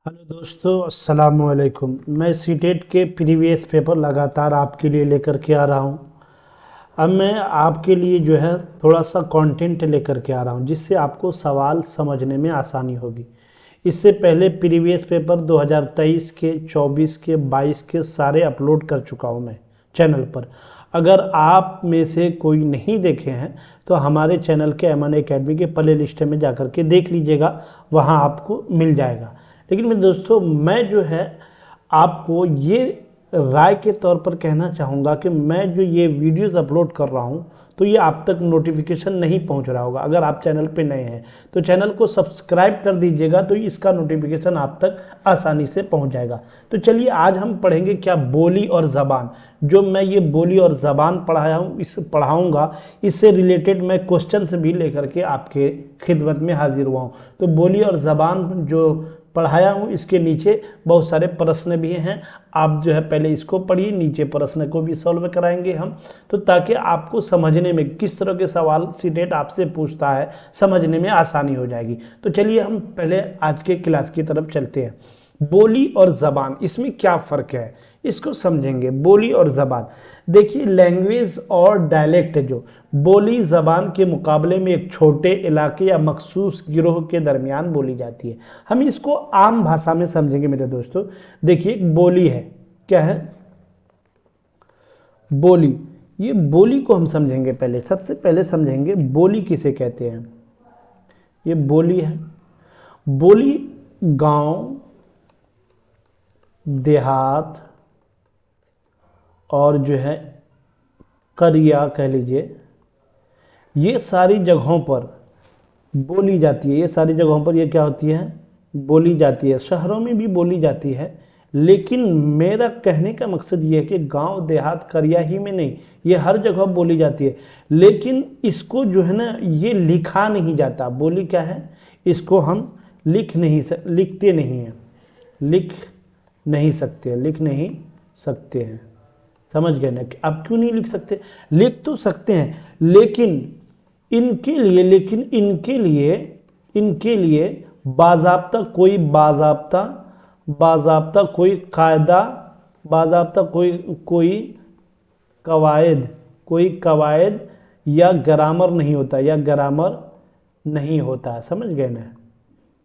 Hello दोस्तों, अस्सलाम वालेकुम। मैं सीटेट के प्रीवियस पेपर लगातार आपके लिए लेकर के आ रहा हूं। अब मैं आपके लिए जो है थोड़ा सा कंटेंट लेकर के आ रहा हूं जिससे आपको सवाल समझने में आसानी होगी। इससे पहले प्रीवियस पेपर 2023 के, 24 के, 22 के सारे अपलोड कर चुका हूं मैं चैनल पर। अगर आप में से कोई नहीं देखे हैं तो हमारे चैनल के एमएन एकेडमी के प्ले लिस्ट में जाकर के देख लीजिएगा, वहां आपको मिल जाएगा। लेकिन मेरे दोस्तों, मैं जो है आपको ये राय के तौर पर कहना चाहूँगा कि मैं जो ये वीडियोस अपलोड कर रहा हूँ तो ये आप तक नोटिफिकेशन नहीं पहुँच रहा होगा। अगर आप चैनल पे नए हैं तो चैनल को सब्सक्राइब कर दीजिएगा, तो इसका नोटिफिकेशन आप तक आसानी से पहुँच जाएगा। तो चलिए आज हम पढ़ेंगे क्या, बोली और ज़बान। जो मैं ये बोली और ज़बान पढ़ाऊँगा इससे रिलेटेड मैं क्वेश्चन भी लेकर के आपके खिदमत में हाजिर हुआ हूँ। तो बोली और ज़बान जो पढ़ाया हूँ इसके नीचे बहुत सारे प्रश्न भी हैं। आप जो है पहले इसको पढ़िए, नीचे प्रश्न को भी सॉल्व कराएंगे हम, तो ताकि आपको समझने में किस तरह के सवाल सीटेट आपसे पूछता है समझने में आसानी हो जाएगी। तो चलिए हम पहले आज के क्लास की तरफ चलते हैं। बोली और ज़बान, इसमें क्या फ़र्क है इसको समझेंगे। बोली और ज़बान, देखिए लैंग्वेज और डायलेक्ट जो बोली ज़बान के मुकाबले में एक छोटे इलाके या मखसूस गिरोह के दरमियान बोली जाती है। हम इसको आम भाषा में समझेंगे मेरे दोस्तों। देखिए बोली है, क्या है? बोली। ये बोली को हम समझेंगे, पहले सबसे पहले समझेंगे बोली किसे कहते हैं। ये बोली है। बोली गांव, देहात और जो है करिया कह लीजिए, ये सारी जगहों पर बोली जाती है। ये सारी जगहों पर ये क्या होती है, बोली जाती है। शहरों में भी बोली जाती है, लेकिन मेरा कहने का मकसद ये है कि गांव देहात करिया ही में नहीं, ये हर जगह बोली जाती है। लेकिन इसको जो है ना, ये लिखा नहीं जाता। बोली क्या है, इसको हम लिखते नहीं हैं, लिख नहीं सकते हैं। समझ गए ना? अब क्यों नहीं लिख सकते? लिख तो सकते हैं, लेकिन इनके लिए बाज़ाब्ता कोई कायदा, बाज़ाब्ता कोई कवायद या ग्रामर नहीं होता। समझ गए ना?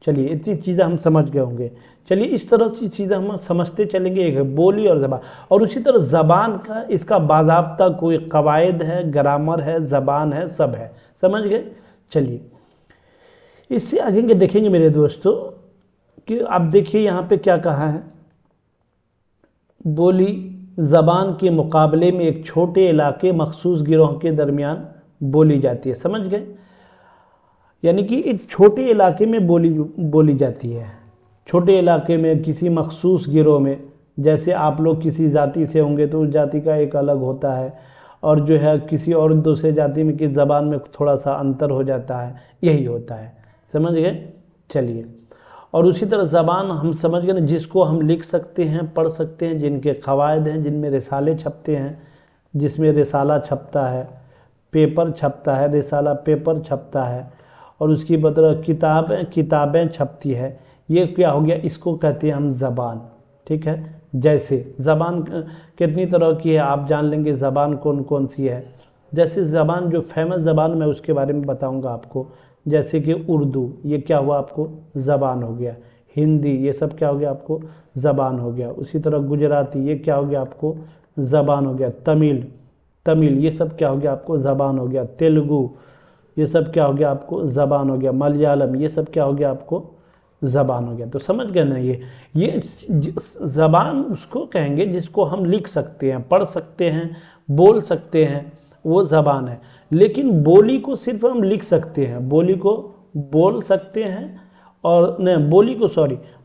चलिए इतनी चीज़ें हम समझ गए होंगे। चलिए इस तरह की चीज़ें हम समझते चलेंगे। एक है बोली और ज़बान, और उसी तरह ज़बान का, इसका बाज़ाब्ता कोई कवायद है, ग्रामर है, ज़बान है, सब है। समझ गए? चलिए इससे आगे के देखेंगे मेरे दोस्तों कि अब देखिए यहाँ पे क्या कहा है। बोली ज़बान के मुकाबले में एक छोटे इलाके मखसूस गिरोह के दरमियान बोली जाती है। समझ गए? यानी कि एक छोटे इलाके में बोली जाती है। छोटे इलाके में किसी मखसूस गिरोह में, जैसे आप लोग किसी जाति से होंगे तो उस जाति का एक अलग होता है, और जो है किसी और दूसरे जाति में की ज़बान में थोड़ा सा अंतर हो जाता है, यही होता है। समझ गए? चलिए, और उसी तरह ज़बान हम समझ गए ना, जिसको हम लिख सकते हैं, पढ़ सकते हैं, जिनके क़वायद हैं, जिनमें रिसाले छपते हैं, जिसमें रिसाला छपता है, पेपर छपता है, रिसाला पेपर छपता है, और उसकी बदौलत किताबें छपती है। ये क्या हो गया, इसको कहते हैं हम ज़बान। ठीक है? जैसे ज़बान कितनी तरह की है आप जान लेंगे, ज़बान कौन कौन सी है। जैसे ज़बान जो फेमस ज़बान, मैं उसके बारे में बताऊंगा आपको। जैसे कि उर्दू, ये क्या हुआ आपको, ज़बान हो गया। हिंदी, ये सब क्या हो गया आपको, ज़बान हो गया। उसी तरह गुजराती, ये क्या हो गया आपको, ज़बान हो गया। तमिल, ये सब क्या हो गया आपको, ज़बान हो गया। तेलुगु, ये सब क्या हो गया आपको, ज़बान हो गया। मलयालम, ये सब क्या हो गया आपको, ज़बान हो गया। तो समझ गए ना? ये ज़बान उसको कहेंगे जिसको हम लिख सकते हैं, पढ़ सकते हैं, बोल सकते हैं, वो ज़बान है। लेकिन बोली को सिर्फ हम लिख सकते हैं, बोली को बोल सकते हैं, और नहीं,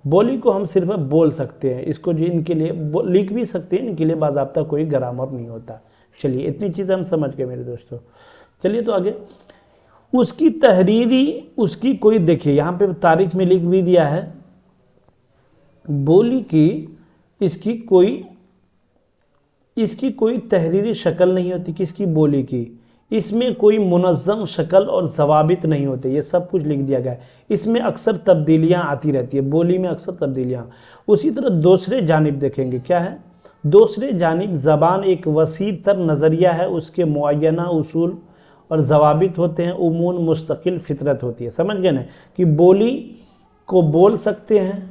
बोली को हम सिर्फ बोल सकते हैं। इसको जो इनके लिए लिख भी सकते हैं, इनके लिए बाज़ाब्ता कोई ग्रामर नहीं होता। चलिए इतनी चीज़ें हम समझ गए मेरे दोस्तों। चलिए तो आगे, उसकी कोई, देखिए यहाँ पे तारीख में लिख भी दिया है बोली की, इसकी कोई तहरीरी शक्ल नहीं होती। किसकी? बोली की। इसमें कोई मुनज़्ज़म शक्ल और ज़वाबित नहीं होते, ये सब कुछ लिख दिया गया है। इसमें अक्सर तब्दीलियाँ आती रहती है, बोली में अक्सर तब्दीलियाँ। उसी तरह दूसरे जानिब देखेंगे क्या है, दूसरे जानिब ज़बान एक वसी तर नज़रिया है, उसके मुअय्यना उसूल और ज़वाबित होते हैं, उमून मुस्तकिल फितरत होती है। समझ गए ना कि बोली को बोल सकते हैं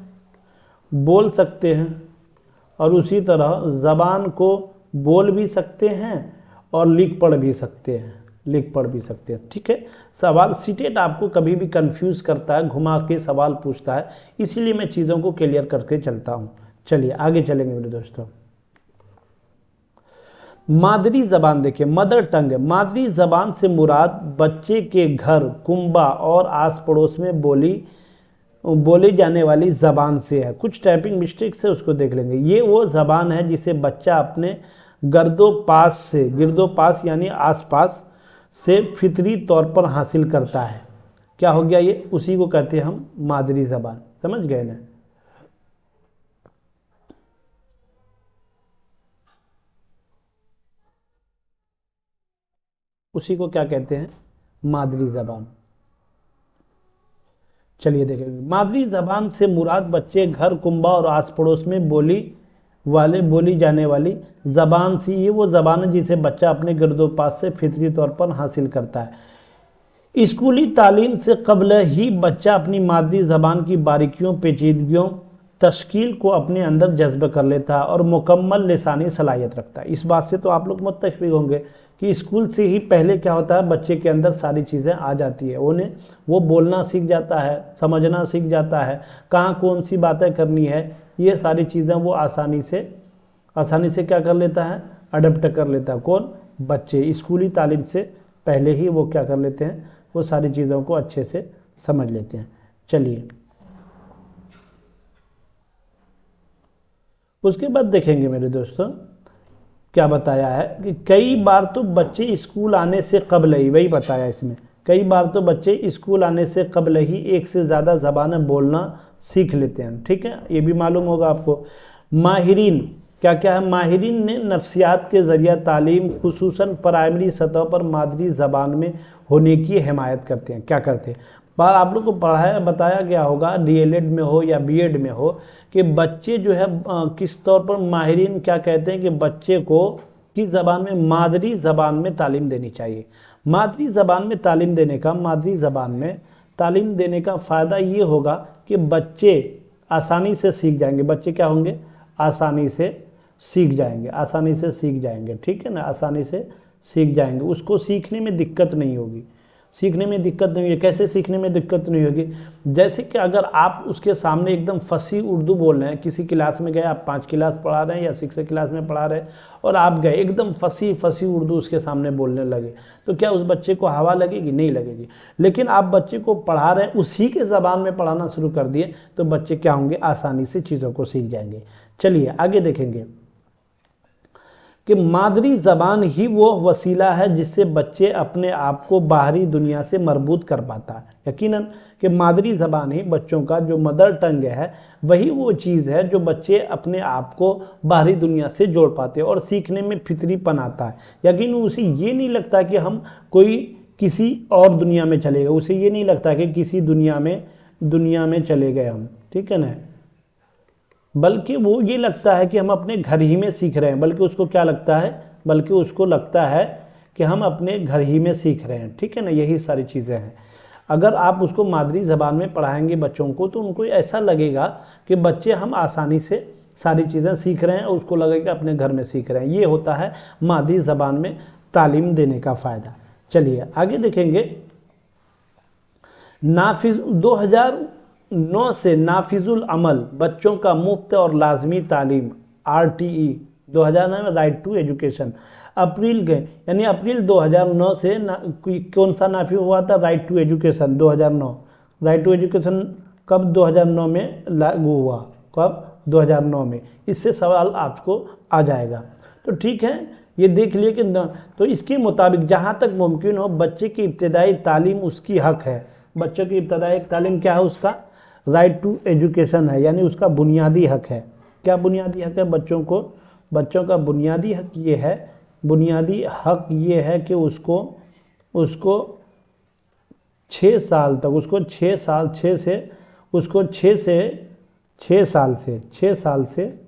और उसी तरह ज़बान को बोल भी सकते हैं और लिख पढ़ भी सकते हैं, ठीक है। सवाल सीटेट आपको कभी भी कंफ्यूज करता है, घुमा के सवाल पूछता है, इसीलिए मैं चीज़ों को क्लियर करके चलता हूँ। चलिए आगे चलेंगे मेरे दोस्तों। मादरी ज़बान देखिए, मदर टंग। मादरी ज़बान से मुराद बच्चे के घर, कुंबा और आस पड़ोस में बोली जाने वाली ज़बान से है। कुछ टाइपिंग मिस्टेक से उसको देख लेंगे। ये वो ज़बान है जिसे बच्चा अपने गिरदोपास यानी आसपास से फितरी तौर पर हासिल करता है। क्या हो गया ये, उसी को कहते हैं हम मादरी ज़बान। समझ गए ना। उसी को क्या कहते हैं, मादरी ज़बान। चलिए देखेंगे, मादरी ज़बान से मुराद बच्चे घर, कुंबा और आस पड़ोस में बोली जाने वाली ज़बान से, ये वो ज़बान है जिसे बच्चा अपने गिरदोपास से फितरी तौर पर हासिल करता है। स्कूली तालीम से कबल ही बच्चा अपनी मादरी ज़बान की बारीकियों, पेचीदगियों, तश्कील को अपने अंदर जज्ब कर लेता है और मुकम्मल लिसानी सलाहियत रखता है। इस बात से तो आप लोग मुत्तफ़िक़ होंगे कि स्कूल से ही पहले क्या होता है, बच्चे के अंदर सारी चीज़ें आ जाती है। वो बोलना सीख जाता है, समझना सीख जाता है, कहाँ कौन सी बातें करनी है, ये सारी चीज़ें वो आसानी से क्या कर लेता है, अडप्ट कर लेता है। कौन, बच्चे स्कूली तालीम से पहले ही वो क्या कर लेते हैं, वो सारी चीज़ों को अच्छे से समझ लेते हैं। चलिए उसके बाद देखेंगे मेरे दोस्तों क्या बताया है कि कई बार तो बच्चे स्कूल आने से कबल ही, वही बताया इसमें, कई बार तो बच्चे स्कूल आने से कबल ही एक से ज़्यादा ज़बानें बोलना सीख लेते हैं। ठीक है, ये भी मालूम होगा आपको। माहिरीन क्या क्या है, माहिरीन ने नफ्सियात के ज़रिए तालीम खुसूसन प्राइमरी सतह पर मादरी ज़बान में होने की हिमायत करते हैं। क्या करते हैं, बार आप लोग को बताया गया होगा डीएलएड में हो या बीएड में हो कि बच्चे जो है किस तौर पर, माहिरीन क्या कहते हैं कि बच्चे को किस ज़बान में, मादरी ज़बान में तालीम देनी चाहिए। मादरी ज़बान में तालीम देने का फ़ायदा ये होगा कि बच्चे आसानी से सीख जाएंगे। बच्चे क्या होंगे, आसानी से सीख जाएंगे। ठीक है ना, आसानी से सीख जाएंगे, उसको सीखने में दिक्कत नहीं होगी। कैसे सीखने में दिक्कत नहीं होगी, जैसे कि अगर आप उसके सामने एकदम फसी उर्दू बोल रहे हैं, किसी क्लास में गए, आप 5 क्लास पढ़ा रहे हैं या 6 क्लास में पढ़ा रहे हैं और आप गए एकदम फसी उर्दू उसके सामने बोलने लगे, तो क्या उस बच्चे को हवा लगेगी? नहीं लगेगी। लेकिन आप बच्चे को पढ़ा रहे हैं, उसी के ज़बान में पढ़ाना शुरू कर दिए तो बच्चे क्या होंगे, आसानी से चीज़ों को सीख जाएंगे। चलिए आगे देखेंगे कि मादरी ज़बान ही वो वसीला है जिससे बच्चे अपने आप को बाहरी दुनिया से मरबूत कर पाता है। यकीनन कि मादरी ज़बान ही बच्चों का जो मदर टंग है, वही वो चीज़ है जो बच्चे अपने आप को बाहरी दुनिया से जोड़ पाते हैं और सीखने में फितरीपन आता है। यकीन उसे ये नहीं लगता कि हम किसी और दुनिया में चले गए, उसे ये नहीं लगता कि किसी दुनिया में चले गए हम, ठीक है ना, बल्कि वो ये लगता है कि हम अपने घर ही में सीख रहे हैं। बल्कि उसको क्या लगता है, बल्कि उसको लगता है कि हम अपने घर ही में सीख रहे हैं। ठीक है ना, यही सारी चीज़ें हैं। अगर आप उसको मादरी ज़बान में पढ़ाएंगे बच्चों को तो उनको ऐसा लगेगा कि बच्चे हम आसानी से सारी चीज़ें सीख रहे हैं और उसको लगेगा अपने घर में सीख रहे हैं। ये होता है मादरी ज़बान में तालीम देने का फ़ायदा। चलिए आगे देखेंगे। 2009 से नाफिजुल अमल बच्चों का मुफ्त और लाजमी तालीम RTE 2009 में राइट टू एजुकेशन अप्रैल 2009 से कौन सा नाफिज हुआ था, right to education 2009। Right to education कब 2009 में लागू हुआ, कब 2009 में, इससे सवाल आपको आ जाएगा। तो ठीक है, ये देख लिए कि तो इसके मुताबिक जहाँ तक मुमकिन हो बच्चे की इब्तदाई तालीम उसकी हक है। बच्चों की इब्तदाई तालीम क्या है, उसका राइट टू एजुकेशन है, यानी उसका बुनियादी हक है। क्या बुनियादी हक है बच्चों का बुनियादी हक ये है कि उसको उसको 6 साल तक, उसको 6 साल 6 से उसको 6 साल से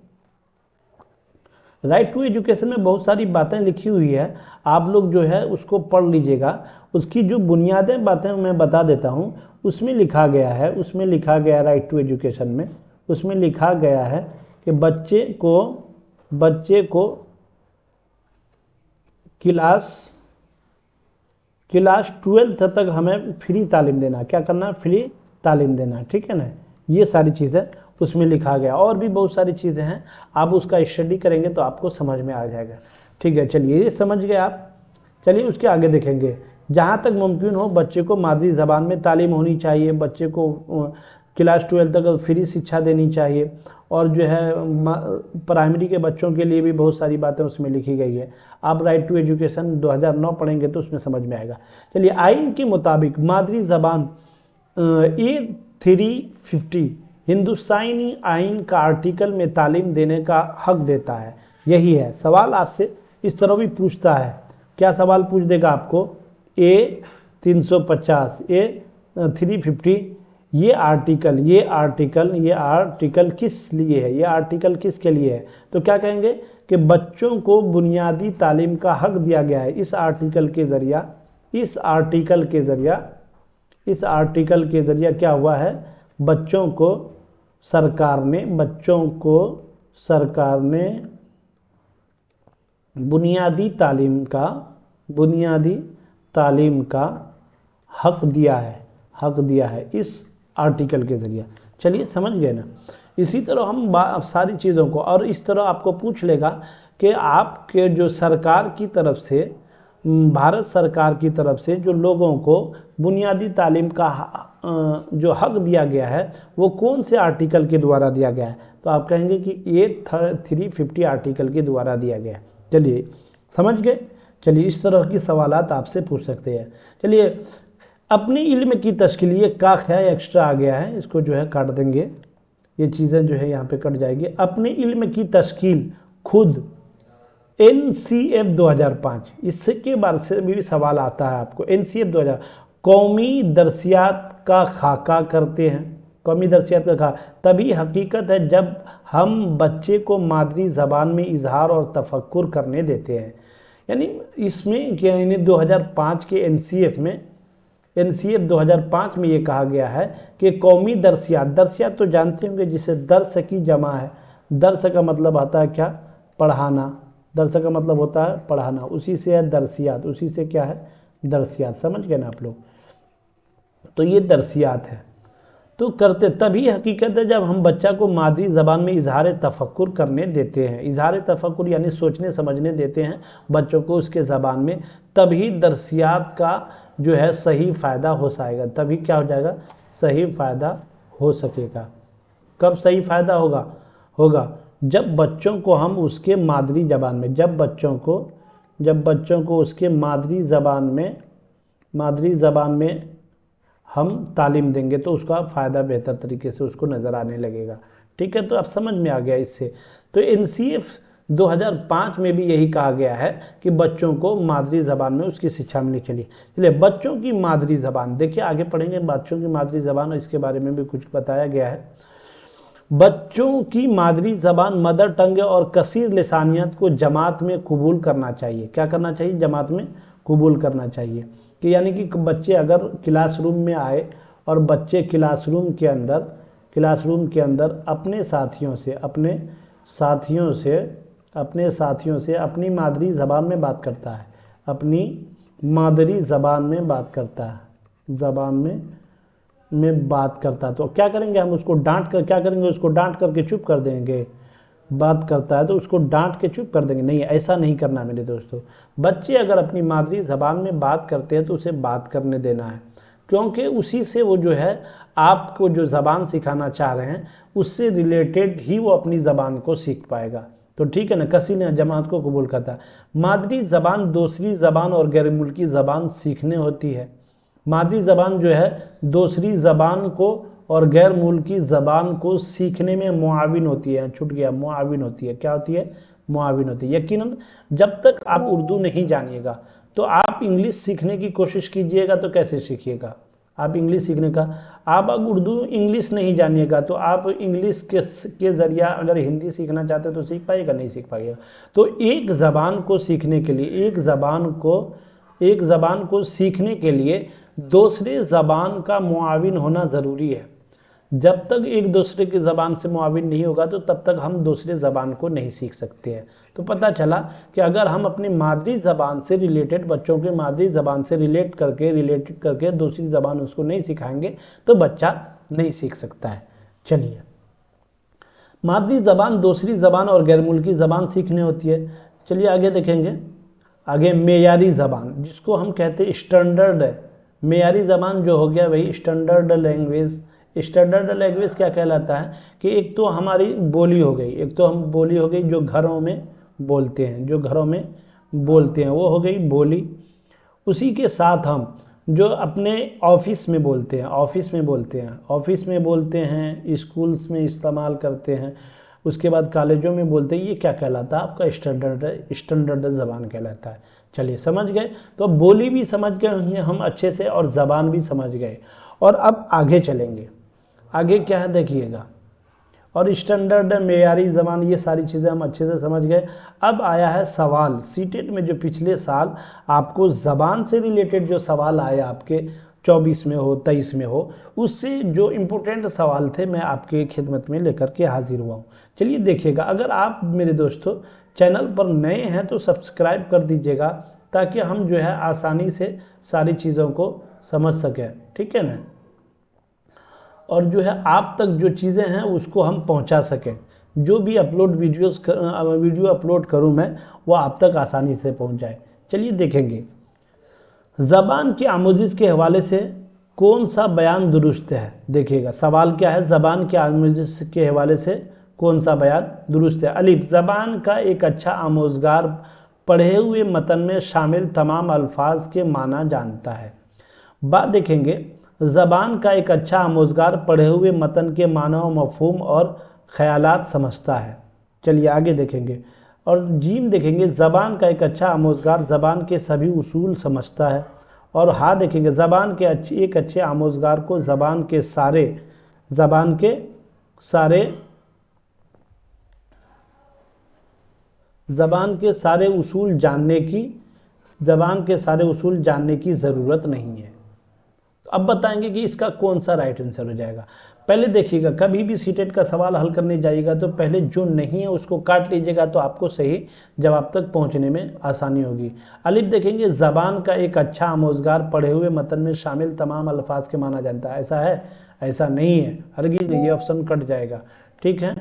राइट टू एजुकेशन में बहुत सारी बातें लिखी हुई है, आप लोग जो है उसको पढ़ लीजिएगा। उसकी जो बुनियादी बातें मैं बता देता हूँ। उसमें लिखा गया है राइट टू एजुकेशन में, उसमें लिखा गया है कि बच्चे को क्लास 12 तक हमें फ्री तालीम देना। क्या करना? फ्री तालीम देना, ठीक है ना। ये सारी चीज़ें उसमें लिखा गया। और भी बहुत सारी चीज़ें हैं, आप उसका स्टडी करेंगे तो आपको समझ में आ जाएगा, ठीक है। चलिए, ये समझ गए आप। चलिए उसके आगे देखेंगे। जहाँ तक मुमकिन हो बच्चे को मादरी ज़बान में तालीम होनी चाहिए, बच्चे को क्लास 12 तक फ्री शिक्षा देनी चाहिए। और जो है प्राइमरी के बच्चों के लिए भी बहुत सारी बातें उसमें लिखी गई है। आप राइट टू एजुकेशन 2009 पढ़ेंगे तो उसमें समझ में आएगा। चलिए, आइन के मुताबिक मादरी ज़बान A350 हिंदुस्तानी आइन का आर्टिकल में तालीम देने का हक देता है। यही है सवाल। आपसे इस तरह भी पूछता है। क्या सवाल पूछ देगा आपको? A350 A350 ये आर्टिकल किस लिए है? ये आर्टिकल किसके लिए है? तो क्या कहेंगे कि बच्चों को बुनियादी तालीम का हक दिया गया है। इस आर्टिकल के ज़रिया क्या हुआ है? बच्चों को सरकार ने बुनियादी तालीम का हक दिया है इस आर्टिकल के ज़रिए। चलिए, समझ गए ना। इसी तरह हम सारी चीज़ों को, और इस तरह आपको पूछ लेगा कि आपके जो सरकार की तरफ से, भारत सरकार की तरफ से जो लोगों को बुनियादी तालीम का जो हक दिया गया है वो कौन से आर्टिकल के द्वारा दिया गया है? तो आप कहेंगे कि A350 आर्टिकल के द्वारा दिया गया है। चलिए, समझ गए। चलिए, इस तरह की सवालात आपसे पूछ सकते हैं। चलिए, अपने इल्म की तश्कील, ये काख है, एक्स्ट्रा आ गया है, इसको जो है काट देंगे। ये चीज़ें जो है यहाँ पे कट जाएगी। अपने इल्म की तश्कील खुद NCF 2005, इसके बारे से भी सवाल आता है आपको। NCF 2000 कौमी दरसियात का खाका करते हैं। कौमी दरसियात का खाका तभी हकीकत है जब हम बच्चे को मादरी ज़बान में इजहार और तफक्कुर करने देते हैं। यानी इसमें क्या, 2005 के NCF 2005 में ये कहा गया है कि कौमी दरसियात तो जानते होंगे, जिसे दर्स की जमा है। दर्स का मतलब आता है क्या? पढ़ाना। दर्स का मतलब होता है पढ़ाना, उसी से है दरसियात, उसी से क्या है? दरसियात। समझ गए ना आप लोग? तो ये दरसियात है। तो करते तभी हकीकत है जब हम बच्चा को मादरी ज़बान में इजहार तफक्कुर करने देते हैं। इजहार तफक्कुर यानी सोचने समझने देते हैं बच्चों को उसके ज़बान में, तभी दरसियात का जो है सही फ़ायदा हो जाएगा। तभी क्या हो जाएगा? सही फ़ायदा हो सकेगा। कब सही फ़ायदा होगा? जब बच्चों को हम उसके मादरी ज़बान में, जब बच्चों को उसके मादरी ज़बान में हम तालीम देंगे तो उसका फ़ायदा बेहतर तरीके से उसको नज़र आने लगेगा। ठीक है, तो अब समझ में आ गया इससे। तो NCF 2005 में भी यही कहा गया है कि बच्चों को मादरी ज़बान में उसकी शिक्षा मिलनी चाहिए। चलिए, बच्चों की मादरी ज़बान देखिए, आगे पढ़ेंगे बच्चों की मादरी ज़बान, और इसके बारे में भी कुछ बताया गया है। बच्चों की मादरी ज़बान मदर टंग और कसीर लिसानियत को जमात में कबूल करना चाहिए। क्या करना चाहिए? जमात में कबूल करना चाहिए। कि यानी कि बच्चे अगर क्लासरूम में आए और बच्चे क्लासरूम के अंदर अपने साथियों से अपनी मादरी ज़बान में बात करता है, तो क्या करेंगे हम? उसको डांट करके चुप कर देंगे। बात करता है तो उसको डांट के चुप कर देंगे? नहीं, ऐसा नहीं करना मेरे दोस्तों। बच्चे अगर अपनी मादरी ज़बान में बात करते हैं तो उसे बात करने देना है, क्योंकि उसी से वो जो है आपको जो ज़बान सिखाना चाह रहे हैं उससे रिलेटेड ही वो अपनी ज़बान को सीख पाएगा। तो ठीक है ना, कसी ने जमात को कबूल करता है। मादरी ज़बान दूसरी ज़बान और गैर मुल्की ज़बान सीखने होती है। मादरी ज़बान जो है दूसरी ज़बान को और गैर मुल्की ज़बान को सीखने में मुआविन होती है। छूट गया, मुआविन होती है। क्या होती है? मुआविन होती है। यकीनन जब तक आप उर्दू नहीं जानिएगा तो आप इंग्लिश सीखने की कोशिश कीजिएगा तो कैसे सीखिएगा? आप इंग्लिश सीखने का, आप अगर उर्दू इंग्लिश नहीं जानिएगा तो आप इंग्लिश के ज़रिया अगर हिंदी सीखना चाहते हो तो सीख पाइएगा? नहीं सीख पाइएगा। तो एक ज़बान को सीखने के लिए, एक ज़बान को सीखने के लिए दूसरे ज़बान का मुआविन होना ज़रूरी है। जब तक एक दूसरे की ज़बान से मुआविन नहीं होगा तो तब तक हम दूसरे ज़बान को नहीं सीख सकते हैं। तो पता चला कि अगर हम अपनी मादरी ज़बान से रिलेटेड, बच्चों के मादरी ज़बान से रिलेटेड करके दूसरी ज़बान उसको नहीं सिखाएंगे तो बच्चा नहीं सीख सकता है। चलिए, मादरी ज़बान, दूसरी ज़बान और गैर मुल्की ज़बान सीखनी होती है। चलिए आगे देखेंगे। आगे मेयारी ज़बान, जिसको हम कहते हैं स्टैंडर्ड है। मेयारी ज़बान जो हो गया वही स्टैंडर्ड लैंग्वेज। स्टैंडर्ड लैंग्वेज क्या कहलाता है कि एक तो हमारी बोली हो गई, जो घरों में बोलते हैं, वो हो गई बोली। उसी के साथ हम जो अपने ऑफिस में बोलते हैं, स्कूल्स में इस्तेमाल करते हैं, उसके बाद कॉलेजों में बोलते हैं, ये क्या कहलाता है? आपका स्टैंडर्ड ज़बान कहलाता है। चलिए समझ गए। तो बोली भी समझ गए होंगे हम अच्छे से और ज़बान भी समझ गए। और अब आगे चलेंगे। आगे क्या है देखिएगा। और स्टैंडर्ड, मेयारी ज़बान, ये सारी चीज़ें हम अच्छे से समझ गए। अब आया है सवाल। सीटेट में जो पिछले साल आपको ज़बान से रिलेटेड जो सवाल आए आपके 24 में हो, 23 में हो, उससे जो इम्पोर्टेंट सवाल थे मैं आपके खिदमत में लेकर के हाजिर हुआ हूँ। चलिए देखिएगा। अगर आप मेरे दोस्तों चैनल पर नए हैं तो सब्सक्राइब कर दीजिएगा ताकि हम जो है आसानी से सारी चीज़ों को समझ सकें, ठीक है ना। और जो है आप तक जो चीज़ें हैं उसको हम पहुंचा सकें। जो भी वीडियो अपलोड करूं मैं, वो आप तक आसानी से पहुंच जाए। चलिए देखेंगे। ज़बान की आमोजिश के हवाले से कौन सा बयान दुरुस्त है? देखिएगा सवाल क्या है। ज़बान की आमोजिश के हवाले से कौन सा बयान दुरुस्त है? अलिफ, ज़बान का एक अच्छा आमोजगार पढ़े हुए मतन में शामिल तमाम अल्फाज के माना जानता है। बा देखेंगे, ज़बान का एक अच्छा आमोजगार पढ़े हुए मतन के माना व मफहूम और ख़यालात समझता है। चलिए आगे देखेंगे। और जीम देखेंगे, ज़बान का एक अच्छा आमोजगार ज़बान के सभी उसूल समझता है। और हा देखेंगे, ज़बान के एक अच्छे आमोजगार को ज़बान के सारे उसूल जानने की ज़रूरत नहीं है। अब बताएंगे कि इसका कौन सा राइट आंसर हो जाएगा। पहले देखिएगा, कभी भी सीटेट का सवाल हल करने जाइएगा तो पहले जो नहीं है उसको काट लीजिएगा तो आपको सही जवाब तक पहुंचने में आसानी होगी। अलिफ देखेंगे, ज़बान का एक अच्छा आमोजगार पढ़े हुए मतन में शामिल तमाम अल्फाज के माना जानता है। ऐसा है? ऐसा नहीं है, हरगिज़ नहीं, ये ऑप्शन कट जाएगा, ठीक है।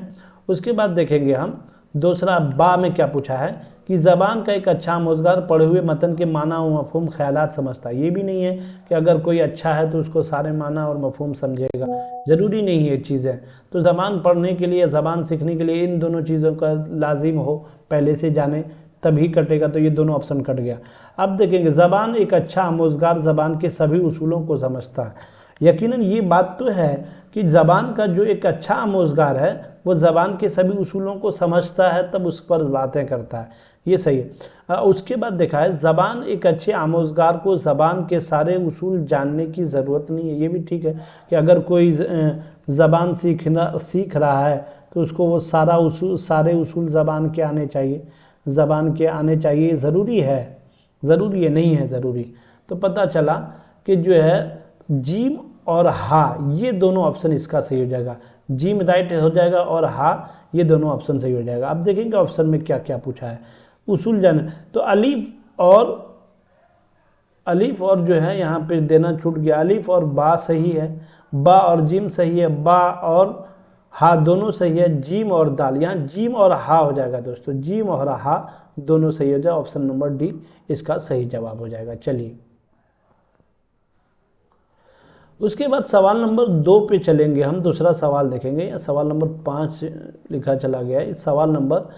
उसके बाद देखेंगे हम दूसरा, बा में क्या पूछा है कि ज़बान का एक अच्छा आमोजगार पढ़े हुए मतन के माना और मफहूम ख़यालात समझता है। ये भी नहीं है कि अगर कोई अच्छा है तो उसको सारे माना और मफहूम समझेगा, ज़रूरी नहीं है चीज़ें। तो ज़बान पढ़ने के लिए, ज़बान सीखने के लिए इन दोनों चीज़ों का लाजिम हो, पहले से जाने तभी कटेगा। तो ये दोनों ऑप्शन कट गया। अब देखेंगे, ज़बान एक अच्छा आमोजगार ज़बान के सभी उसूलों को समझता है। यकीनन ये बात तो है कि ज़बान का जो एक अच्छा आमोजगार है वो ज़बान के सभी उसूलों को समझता है, तब उस पर बातें करता है, ये सही है। उसके बाद देखा है, ज़बान एक अच्छे आमोजगार को ज़बान के सारे उसूल जानने की ज़रूरत नहीं है। ये भी ठीक है कि अगर कोई ज़बान सीख रहा है तो उसको वो सारे उसूल ज़बान के आने चाहिए। ज़रूरी है? नहीं है ज़रूरी। तो पता चला कि जो है जीम और हा, ये दोनों ऑप्शन इसका सही हो जाएगा। जीम राइट हो जाएगा और हा, ये दोनों ऑप्शन सही हो जाएगा। अब देखेंगे ऑप्शन में क्या क्या पूछा है। उसूल जाने तो अलिफ और जो है यहाँ पे देना छूट गया। अलिफ और बा सही है, बा और जीम सही है, बा और हा दोनों सही है, जीम और दाल, यहाँ जीम और हा हो जाएगा दोस्तों। जीम और हा दोनों सही हो जाए। ऑप्शन नंबर डी इसका सही जवाब हो जाएगा। चलिए उसके बाद सवाल नंबर 2 पे चलेंगे हम। दूसरा सवाल देखेंगे। सवाल नंबर 5 लिखा चला गया है, सवाल नंबर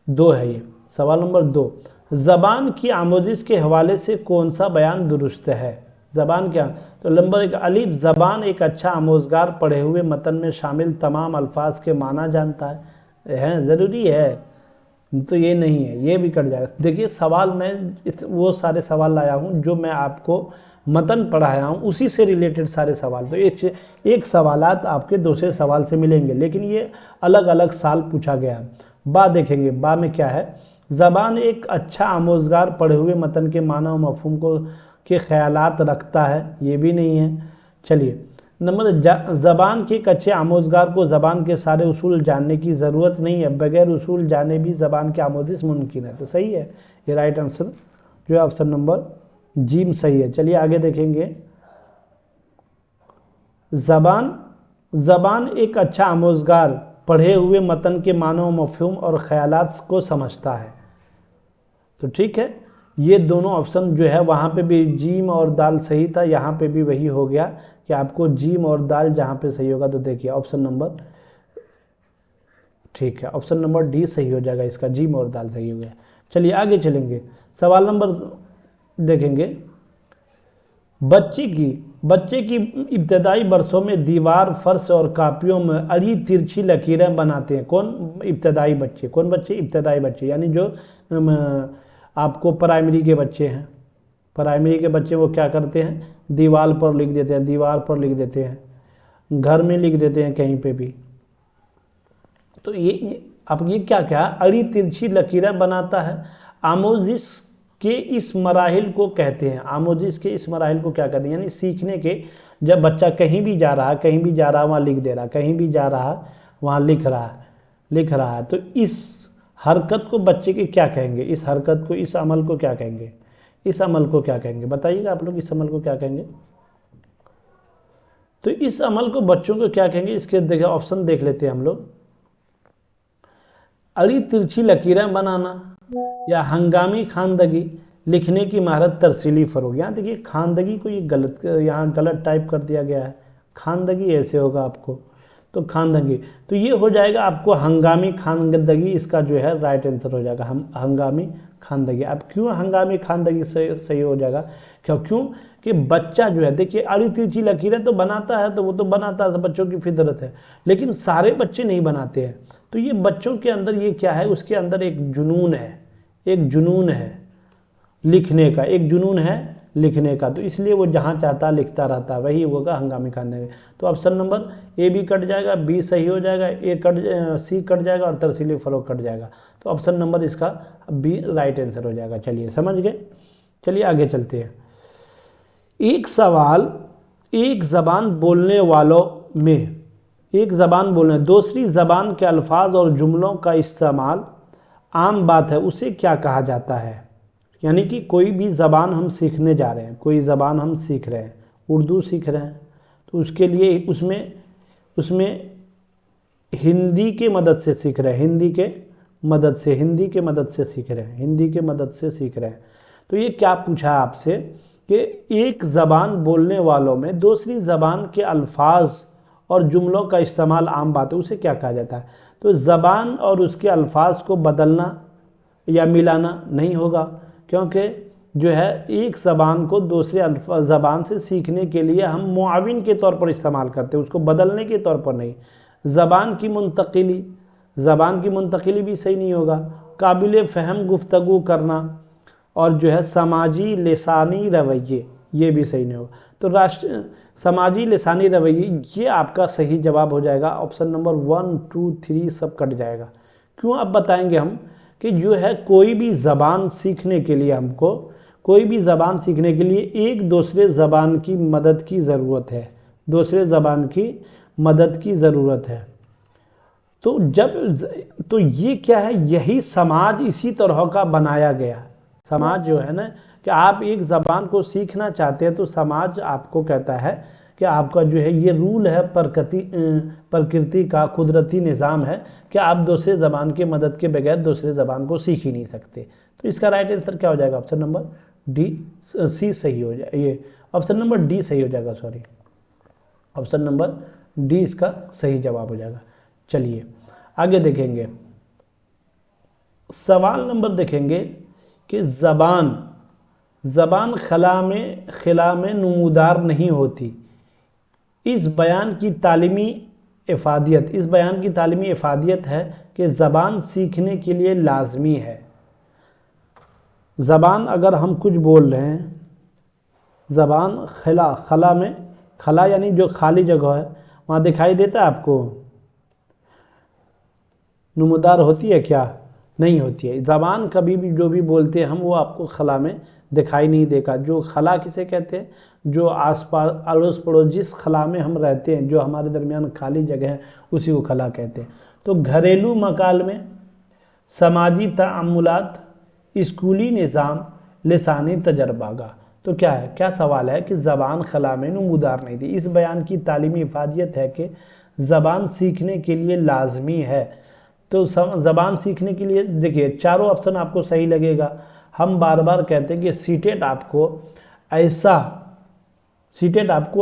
2 है ये। सवाल नंबर 2, ज़बान की आमोजिश के हवाले से कौन सा बयान दुरुस्त है? ज़बान क्या? तो नंबर 1, अलिफ, ज़बान एक अच्छा आमोजगार पढ़े हुए मतन में शामिल तमाम अल्फाज के माना जानता है। ज़रूरी है? तो ये नहीं है, ये भी कट जाएगा। देखिए सवाल मैं वो सारे सवाल लाया हूँ जो मैं आपको मतन पढ़ाया हूँ, उसी से रिलेटेड सारे सवाल। तो एक सवालात आपके दूसरे सवाल से मिलेंगे, लेकिन ये अलग अलग साल पूछा गया है। बा देखेंगे, बा में क्या है, ज़बान एक अच्छा आमोजगार पढ़े हुए मतन के मानव मफहूम को के ख्यालात रखता है, ये भी नहीं है। चलिए नंबर, ज़बान के कच्चे आमोजगार को ज़बान के सारे उसूल जानने की ज़रूरत नहीं है, बगैर उसूल जाने भी ज़बान की आमोजिश मुमकिन है। तो सही है, ये राइट आंसर जो है ऑप्शन नंबर जी सही है। चलिए आगे देखेंगे, ज़बान एक अच्छा आमोजगार पढ़े हुए मतन के मानव मफहूम और ख्यालात को समझता है। तो ठीक है, ये दोनों ऑप्शन जो है वहाँ पे भी जीम और दाल सही था, यहाँ पे भी वही हो गया कि आपको जीम और दाल जहाँ पे सही होगा। तो देखिए ऑप्शन नंबर ठीक है, ऑप्शन नंबर डी सही हो जाएगा, इसका जीम और दाल सही हो गया। चलिए आगे चलेंगे, सवाल नंबर देखेंगे, बच्चे की इब्तदाई बरसों में दीवार, फर्श और कापियों में अड़ी तिरछी लकीरें बनाते हैं। कौन इब्तदाई बच्चे, कौन बच्चे, इब्तदाई बच्चे, यानी जो आपको प्राइमरी के बच्चे हैं। प्राइमरी के बच्चे वो क्या करते हैं, दीवार पर लिख देते हैं, दीवार पर लिख देते हैं, घर में लिख देते हैं, कहीं पे भी। तो ये अब ये क्या क्या अड़ी तिरछी लकीरें बनाता है। आमोजिश के इस मराहिल को कहते हैं, आमोजिश के इस मराहिल को क्या कहते हैं, यानी सीखने के, जब बच्चा कहीं भी जा रहा है, कहीं भी जा रहा है वहाँ लिख दे रहा है, कहीं भी जा रहा है वहाँ लिख रहा है। तो इस हरकत को बच्चे के क्या कहेंगे, इस हरकत को, इस अमल को क्या कहेंगे, इस अमल को क्या कहेंगे, बताइएगा आप लोग, इस अमल को क्या कहेंगे। तो इस अमल को बच्चों को क्या कहेंगे, इसके देखिए ऑप्शन देख लेते हैं हम लोग। अड़ी तिरछी लकीरें बनाना, या हंगामी खानदगी, लिखने की महारत, तरसीली फरोग। यहाँ देखिए खानदगी को ये गलत, यहाँ गलत टाइप कर दिया गया है, खानदगी ऐसे होगा आपको, तो खानदगी, तो ये हो जाएगा आपको हंगामी खानदगी, इसका जो है राइट आंसर हो जाएगा हम हंगामी खानदगी। अब क्यों हंगामी खानदगी सही हो जाएगा, क्यों कि बच्चा जो है, देखिए अड़ी तिरछी लकीरें तो बनाता है, तो वो तो बनाता है, बच्चों की फितरत है, लेकिन सारे बच्चे नहीं बनाते हैं। तो ये बच्चों के अंदर ये क्या है, उसके अंदर एक जुनून है, एक जुनून है लिखने का, एक जुनून है लिखने का, तो इसलिए वो जहाँ चाहता लिखता रहता है, वही होगा हंगामी खानदगी। तो ऑप्शन नंबर ए भी कट जाएगा, बी सही हो जाएगा, सी कट जाएगा और तरसीली फरोग कट जाएगा। तो ऑप्शन नंबर इसका बी राइट आंसर हो जाएगा। चलिए समझ गए, चलिए आगे चलते हैं। एक सवाल, एक ज़बान बोलने वालों में, एक ज़बान बोलने दूसरी ज़बान के अल्फाज और जुमलों का इस्तेमाल आम बात है, उसे क्या कहा जाता है। यानी कि कोई भी ज़बान हम सीखने जा रहे हैं, कोई ज़बान हम सीख रहे हैं, उर्दू सीख रहे हैं, तो उसके लिए उसमें हिंदी के मदद से सीख रहे हैं, हिंदी के मदद से सीख रहे हैं। तो ये क्या पूछा आपसे कि एक ज़बान बोलने वालों में दूसरी ज़बान के अल्फाज और जुमलों का इस्तेमाल आम बात है, उसे क्या कहा जाता है। तो ज़बान और उसके अल्फाज को बदलना या मिलाना नहीं होगा, क्योंकि जो है एक ज़बान को दूसरे ज़बान से सीखने के लिए हम मुआविन के तौर पर इस्तेमाल करते हैं, उसको बदलने के तौर पर नहीं। ज़बान की मुंतकिली भी सही नहीं होगा। काबिल फ़हम गुफ्तगू करना और जो है समाजी लिसानी रवैये, ये भी सही नहीं होगा। तो समाजी लिसानी रवैये, ये आपका सही जवाब हो जाएगा। ऑप्शन नंबर 1, 2, 3 सब कट जाएगा। क्यों, अब बताएंगे हम कि जो है कोई भी ज़बान सीखने के लिए हमको, कोई भी ज़बान सीखने के लिए एक दूसरे ज़बान की मदद की ज़रूरत है, दूसरे ज़बान की मदद की ज़रूरत है। तो ये क्या है, यही समाज इसी तरह का बनाया गया। समाज जो है ना, कि आप एक ज़बान को सीखना चाहते हैं तो समाज आपको कहता है कि आपका जो है ये रूल है, प्रकृति का कुदरती निज़ाम है कि आप दूसरे ज़बान के मदद के बगैर दूसरे ज़बान को सीख ही नहीं सकते। तो इसका राइट आंसर क्या हो जाएगा, ऑप्शन नंबर डी, सी सही हो जाएगा, ये ऑप्शन नंबर डी सही हो जाएगा, सॉरी ऑप्शन नंबर डी इसका सही जवाब हो जाएगा। चलिए आगे देखेंगे, सवाल नंबर देखेंगे कि ज़बान खला में नमूदार नहीं होती, इस बयान की तालीमी इफ़ादियत है कि ज़बान सीखने के लिए लाजमी है। ज़बान अगर हम कुछ बोल रहे हैं, ज़बान खला, खला में, खला यानी जो खाली जगह है, वहाँ दिखाई देता है आपको, नुमदार होती है क्या? नहीं होती है। ज़बान कभी भी जो भी बोलते हैं हम, वो आपको खला में दिखाई नहीं देगा। जो खला किसे कहते हैं? जो आसपास अड़ोस पड़ोस जिस खला में हम रहते हैं, जो हमारे दरमियान खाली जगह है, उसी को खला कहते हैं। तो घरेलू मकाल में समाजी तामुलात, स्कूली निज़ाम, लिसानी तजर्बागा। तो क्या है, क्या सवाल है कि ज़बान खला में नुमदार नहीं थी। इस बयान की तालीमी इफादियत है कि ज़बान सीखने के लिए लाजमी है। तो ज़बान सीखने के लिए देखिए चारों ऑप्शन आपको सही लगेगा। हम बार बार कहते हैं कि सीटेट आपको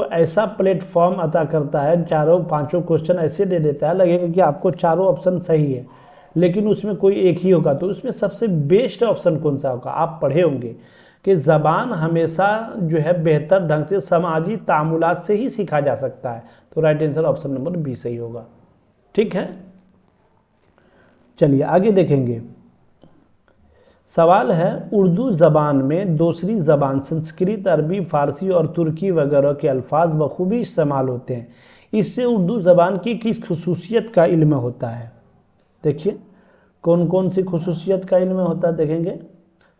ऐसा प्लेटफॉर्म अता करता है, चारों पांचों क्वेश्चन ऐसे दे देता है, लगेगा कि आपको चारों ऑप्शन सही है, लेकिन उसमें कोई एक ही होगा। तो उसमें सबसे बेस्ट ऑप्शन कौन सा होगा? आप पढ़े होंगे कि ज़बान हमेशा जो है बेहतर ढंग से समाजी तामुलात से ही सीखा जा सकता है। तो right answer option number B सही होगा। ठीक है, चलिए आगे देखेंगे। सवाल है, उर्दू ज़बान में दूसरी ज़बान संस्कृत, अरबी, फ़ारसी और तुर्की वगैरह के अल्फाज बखूबी इस्तेमाल होते हैं। इससे उर्दू ज़बान की किस खुसूसियत का इल्म होता है? देखिए कौन कौन सी खुसूसियत का इल्म होता है, देखेंगे।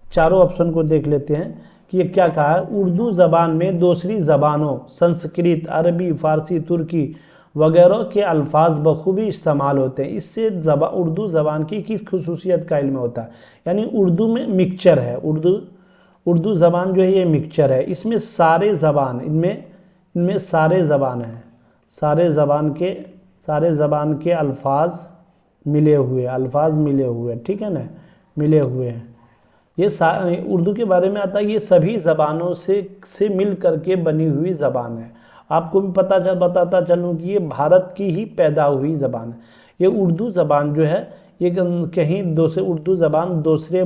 चारों ऑप्शन को देख लेते हैं कि ये क्या कहा है। उर्दू ज़बान में दूसरी ज़बानों संस्कृत, अरबी, फ़ारसी, तुर्की वगैरह के अल्फाज बखूबी इस्तेमाल होते हैं। इससे उर्दू ज़बान की किस खुसूसियत का इल्म होता है? यानी उर्दू में मिक्सचर है, उर्दू ज़बान जो है ये मिक्सचर है। इसमें सारे ज़बान, इनमें सारे ज़बान हैं, सारे ज़बान के अल्फाज मिले हुए, ठीक है ना, मिले हुए हैं। ये उर्दू के बारे में आता है, ये सभी ज़बानों से मिल करके बनी हुई ज़बान है। आपको भी बताता चलूँ कि ये भारत की ही पैदा हुई ज़बान है। ये उर्दू ज़बान जो है ये कहीं उर्दू ज़बान दूसरे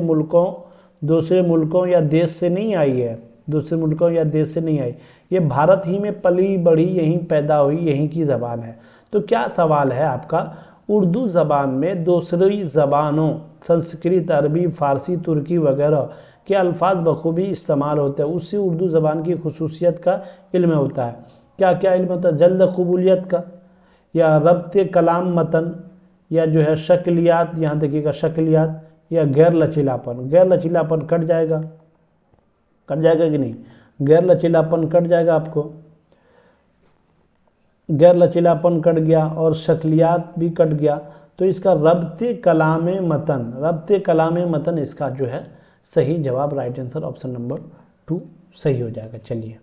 मुल्कों या देश से नहीं आई है, दूसरे मुल्कों या देश से नहीं आई। ये भारत ही में पली बढ़ी, यहीं पैदा हुई, यहीं की ज़बान है। तो क्या सवाल है आपका, उर्दू ज़बान में दूसरी ज़बानों संस्कृत, अरबी, फ़ारसी, तुर्की वगैरह के अल्फाज बखूबी इस्तेमाल होते हैं, उससे उर्दू ज़बान की खुसूसियत का इल्म होता है। क्या क्या इल्म होता है? जल्द कबूलियत का, या रब्त कलाम मतन, या जो है शक्लियात, यहाँ देखिएगा शक्लियात, या गैर लचीलापन कट जाएगा कि नहीं? गैर लचीलापन कट जाएगा आपको, गैर लचीलापन कट गया और शक्लियात भी कट गया। तो इसका रब्त कलाम मतन इसका जो है सही जवाब, राइट आंसर ऑप्शन नंबर 2 सही हो जाएगा। चलिए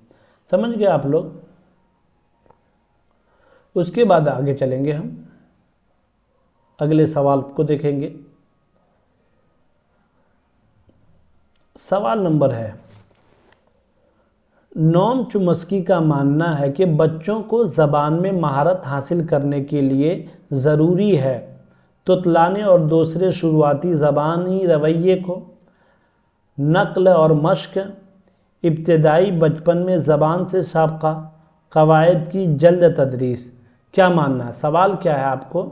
समझ गए आप लोग। उसके बाद आगे चलेंगे, हम अगले सवाल को देखेंगे। सवाल नंबर है, नोम चुमस्की का मानना है कि बच्चों को ज़बान में महारत हासिल करने के लिए ज़रूरी है तुतलाने और दूसरे शुरुआती ज़बानी रवैये को, नक़ल और मश्क, इब्तदाई बचपन में ज़बान से साबका, क़वायद की जल्द तदरीस। क्या मानना है? सवाल क्या है आपको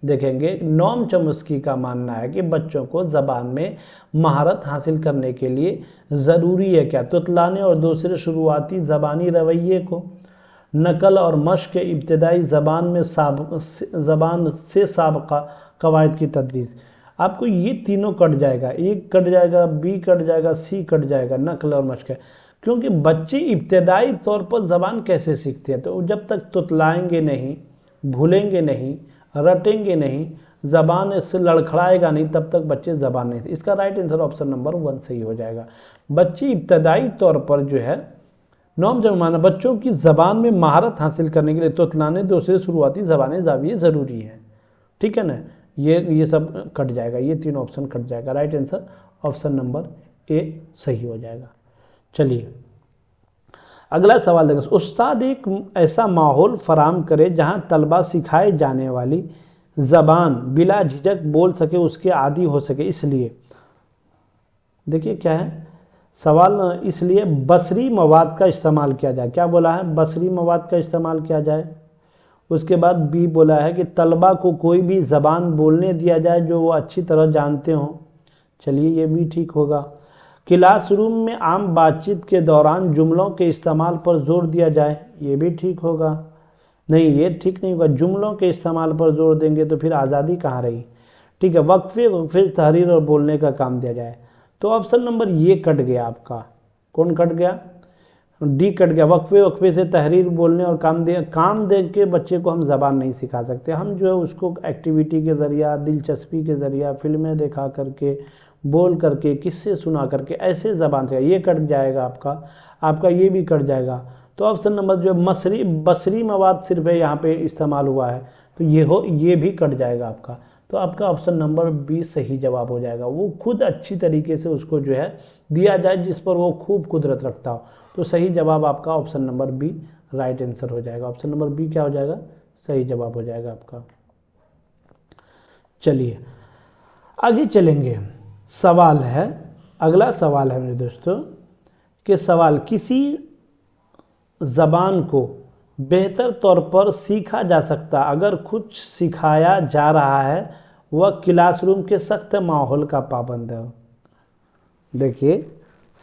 देखेंगे। नोम चोम्स्की का मानना है कि बच्चों को ज़बान में महारत हासिल करने के लिए ज़रूरी है क्या? तुतलाने और दूसरे शुरुआती ज़बानी रवैये को, नकल और मश्क, इब्तदाई ज़बान से साबका, क़वायद की तदरीस। आपको ये तीनों कट जाएगा, एक कट जाएगा, बी कट जाएगा, सी कट जाएगा, नकल और मश्क। क्योंकि बच्चे इब्तदाई तौर पर ज़बान कैसे सीखते हैं? तो जब तक तुतलाएंगे नहीं, भूलेंगे नहीं, रटेंगे नहीं, ज़बान इससे लड़खड़ाएगा नहीं, तब तक बच्चे ज़बान नहीं। इसका राइट आंसर ऑप्शन नंबर 1 सही हो जाएगा। बच्चे इब्तदाई तौर पर जो है नोम जमाना बच्चों की ज़बान में महारत हासिल करने के लिए तुतलाने दूसरे शुरुआती ज़बानी जाविये ज़रूरी है, ठीक है ना। ये सब कट जाएगा, ये तीनों ऑप्शन कट जाएगा। Right answer option number A सही हो जाएगा। चलिए अगला सवाल देखें। उस्ताद एक ऐसा माहौल फराम करे जहां तलबा सिखाए जाने वाली ज़बान बिला झिझक बोल सके, उसके आदी हो सके। इसलिए देखिए क्या है सवाल, इसलिए बसरी मवाद का इस्तेमाल किया जाए। क्या बोला है? बसरी मवाद का इस्तेमाल किया जाए। उसके बाद बी बोला है कि तलबा को कोई भी ज़बान बोलने दिया जाए जो वो अच्छी तरह जानते हों। चलिए ये भी ठीक होगा। क्लासरूम में आम बातचीत के दौरान जुमलों के इस्तेमाल पर जोर दिया जाए, ये भी ठीक होगा। नहीं, ये ठीक नहीं होगा, जुमलों के इस्तेमाल पर जोर देंगे तो फिर आज़ादी कहाँ रही। ठीक है, वक्फे वक्फे तहरीर और बोलने का काम दिया जाए। तो ऑप्शन नंबर ये कट गया आपका। कौन कट गया? डी कट गया। वक्फे वक्फे से तहरीर बोलने और काम दे के बच्चे को हम ज़बान नहीं सिखा सकते। हम जो है उसको एक्टिविटी के ज़रिया, दिलचस्पी के ज़रिया, फिल्में दिखा करके, बोल करके, किस्से सुना करके ऐसे ज़बान से, ये कट जाएगा आपका ये भी कट जाएगा। तो ऑप्शन नंबर जो बसरी मवाद सिर्फ है यहाँ पे इस्तेमाल हुआ है, तो ये भी कट जाएगा आपका। तो आपका ऑप्शन नंबर बी सही जवाब हो जाएगा। वो खुद अच्छी तरीके से उसको जो है दिया जाए जिस पर वो खूब कुदरत रखता हो। तो सही जवाब आपका option number B right answer हो जाएगा। ऑप्शन नंबर बी क्या हो जाएगा? सही जवाब हो जाएगा आपका। चलिए आगे चलेंगे। सवाल है, अगला सवाल है मेरे दोस्तों कि सवाल, किसी ज़बान को बेहतर तौर पर सीखा जा सकता अगर कुछ सिखाया जा रहा है वह क्लासरूम के सख्त माहौल का पाबंद है। देखिए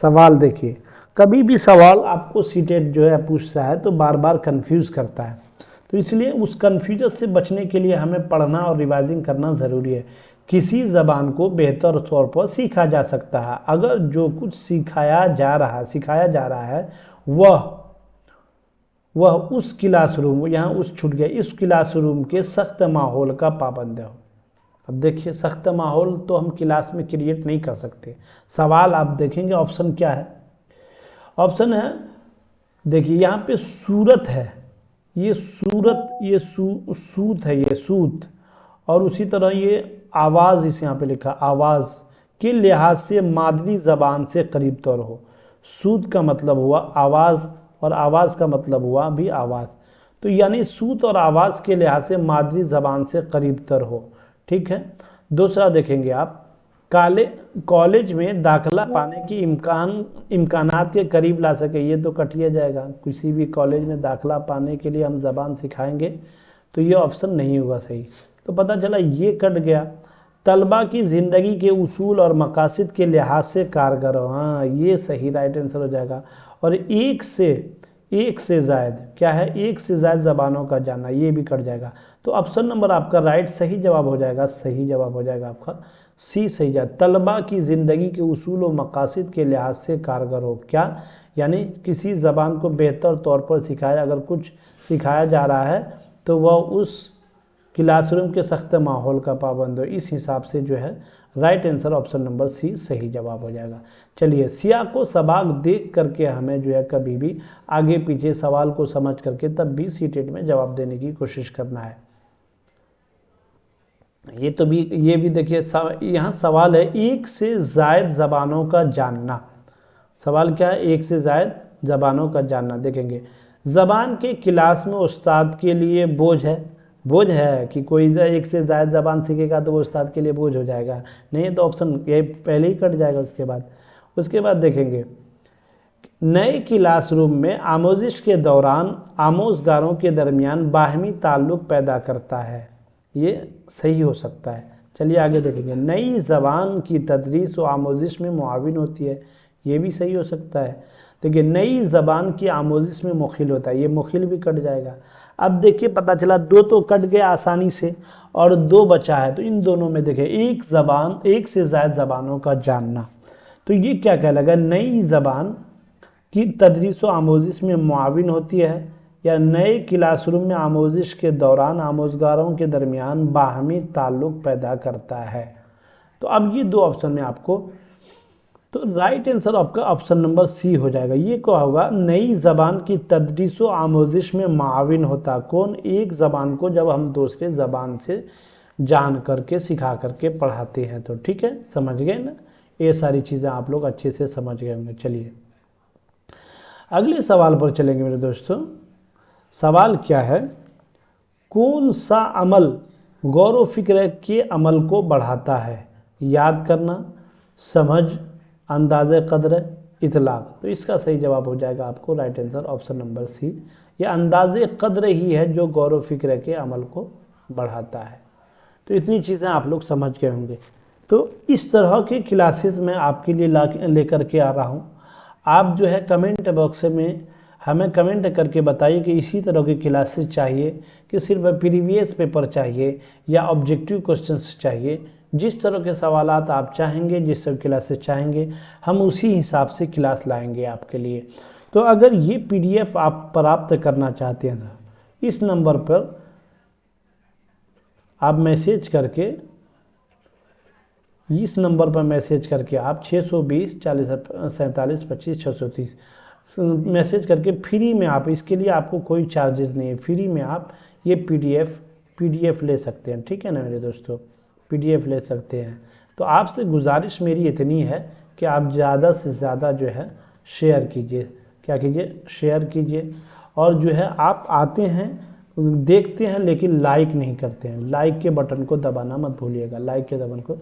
सवाल, देखिए कभी भी सवाल आपको सीटेट जो है पूछता है तो बार बार कंफ्यूज करता है, तो इसलिए उस कन्फ्यूजन से बचने के लिए हमें पढ़ना और रिवाइजिंग करना ज़रूरी है। किसी ज़बान को बेहतर तौर पर सीखा जा सकता है अगर जो कुछ सिखाया जा रहा है वह उस क्लासरूम, यहाँ उस छूट गया, इस क्लासरूम के सख्त माहौल का पाबंद हो। अब देखिए सख्त माहौल तो हम क्लास में क्रिएट नहीं कर सकते। सवाल आप देखेंगे ऑप्शन क्या है, ऑप्शन है देखिए यहाँ पे सूरत है, ये सूरत, ये सूत है, ये सूत, और उसी तरह ये आवाज़, इस यहाँ पे लिखा आवाज़ के लिहाज से मादरी ज़बान से करीब तौर हो। सूत का मतलब हुआ आवाज़ और आवाज़ का मतलब हुआ भी आवाज़, तो यानी सूत और आवाज़ के लिहाज से मादरी ज़बान से करीब तर हो। ठीक है। दूसरा देखेंगे आप, कॉलेज में दाखिला पाने की इम्कानात के करीब ला सके, ये तो कटिया जाएगा। किसी भी कॉलेज में दाखिला पाने के लिए हम ज़बान सिखाएंगे तो ये ऑप्शन नहीं होगा सही, तो पता चला ये कट गया। तलबा की ज़िंदगी के उसूल और मकासद के लिहाज से कारगर हो, हाँ ये सही राइट आंसर हो जाएगा। और एक से ज़ायद क्या है, एक से ज़ायद ज़बानों का जानना, ये भी कट जाएगा। तो ऑप्शन नंबर आपका राइट सही जवाब हो जाएगा, सही जवाब हो जाएगा आपका सी सही जाए। तलबा की ज़िंदगी के उसूल और मकासद के लिहाज से कारगर हो, क्या यानी किसी ज़बान को बेहतर तौर पर सिखाया, अगर कुछ सिखाया जा रहा है तो वह उस क्लासरूम के सख्त माहौल का पाबंद हो। इस हिसाब से जो है right answer option number C सही जवाब हो जाएगा। चलिए सियाक को सबाक देख करके हमें जो है कभी भी आगे पीछे सवाल को समझ करके तब भी सीटेट में जवाब देने की कोशिश करना है। ये भी देखिए यहाँ सवाल है एक से ज़ायद ज़बानों का जानना। सवाल क्या है, एक से ज़ायद ज़बानों का जानना। देखेंगे ज़बान के क्लास में उस्ताद के लिए बोझ है कि कोई एक से ज़्यादा ज़बान सीखेगा तो वो उस्ताद के लिए बोझ हो जाएगा, नहीं तो ऑप्शन ये पहले ही कट जाएगा। उसके बाद देखेंगे नए क्लासरूम में आमोजिश के दौरान आमोजगारों के दरमियान बाहमी ताल्लुक़ पैदा करता है, ये सही हो सकता है। चलिए आगे देखेंगे नई ज़बान की तदरीस और आमोजिश में मुआविन होती है, ये भी सही हो सकता है। देखिए नई ज़बान की आमोजिश में मुखिल होता है, ये मुखिल भी कट जाएगा। अब देखिए पता चला दो तो कट गया आसानी से और दो बचा है, तो इन दोनों में देखिए एक से ज़्यादा ज़बानों का जानना, तो ये क्या कहलाएगा, नई ज़बान की तदरीस व आमोजिश में मुआविन होती है या नए क्लासरूम में आमोजिश के दौरान आमोजगारों के दरमियान बाहमी ताल्लुक़ पैदा करता है। तो अब ये दो ऑप्शन में आपको, तो राइट आंसर आपका ऑप्शन नंबर सी हो जाएगा। ये क्या होगा, नई ज़बान की तदरीस व आमोजिश में मुआविन होता कौन, एक ज़बान को जब हम दूसरे ज़बान से जान करके सिखा करके पढ़ाते हैं। तो ठीक है, समझ गए ना, ये सारी चीज़ें आप लोग अच्छे से समझ गए होंगे। चलिए अगले सवाल पर चलेंगे मेरे दोस्तों। सवाल क्या है, कौन सा अमल गौर व फिक्र के अमल को बढ़ाता है, याद करना, समझ, अंदाज़े कदर, इतलाक। तो इसका सही जवाब हो जाएगा आपको right answer option number C, ये अंदाज़े कद्र ही है जो गौर व फिक्र के अमल को बढ़ाता है। तो इतनी चीज़ें आप लोग समझ गए होंगे। तो इस तरह के क्लासेस मैं आपके लिए लेकर के आ रहा हूँ। आप जो है कमेंट बॉक्स में हमें कमेंट करके बताइए कि इसी तरह के क्लासेस चाहिए कि सिर्फ प्रीवियस पेपर चाहिए या ऑब्जेक्टिव क्वेश्चंस चाहिए। जिस तरह के सवालात आप चाहेंगे, जिस तरह क्लासेस चाहेंगे, हम उसी हिसाब से क्लास लाएंगे आपके लिए। तो अगर ये PDF आप प्राप्त करना चाहते हैं तो इस नंबर पर आप मैसेज करके, इस नंबर पर मैसेज करके आप 620 40 47 25 630 मैसेज करके फ्री में आप, इसके लिए आपको कोई चार्जेस नहीं है, फ्री में आप ये PDF ले सकते हैं। ठीक है ना मेरे दोस्तों, PDF ले सकते हैं। तो आपसे गुजारिश मेरी इतनी है कि आप ज़्यादा से ज़्यादा जो है शेयर कीजिए। क्या कीजिए? शेयर कीजिए। और जो है आप आते हैं, देखते हैं, लेकिन लाइक नहीं करते हैं। लाइक के बटन को दबाना मत भूलिएगा, लाइक के बटन को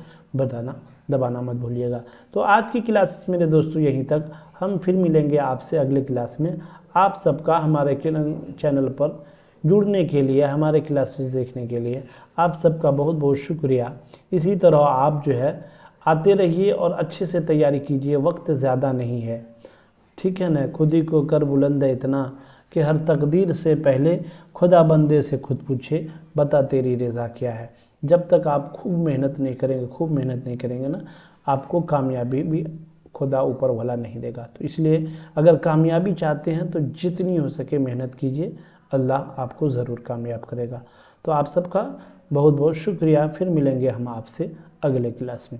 दबाना मत भूलिएगा। तो आज की क्लासेस मेरे दोस्तों यहीं तक। हम फिर मिलेंगे आपसे अगले क्लास में। आप सबका हमारे चैनल पर जुड़ने के लिए, हमारे क्लासेस देखने के लिए आप सबका बहुत बहुत शुक्रिया। इसी तरह आप जो है आते रहिए और अच्छे से तैयारी कीजिए, वक्त ज़्यादा नहीं है। ठीक है ना? खुद ही को कर बुलंद है इतना कि हर तकदीर से पहले खुदा बंदे से खुद पूछे, बता तेरी रज़ा क्या है। जब तक आप खूब मेहनत नहीं करेंगे ना, आपको कामयाबी भी खुदा ऊपर वाला नहीं देगा। तो इसलिए अगर कामयाबी चाहते हैं तो जितनी हो सके मेहनत कीजिए, अल्लाह आपको ज़रूर कामयाब करेगा। तो आप सबका बहुत बहुत शुक्रिया। फिर मिलेंगे हम आपसे अगले क्लास में।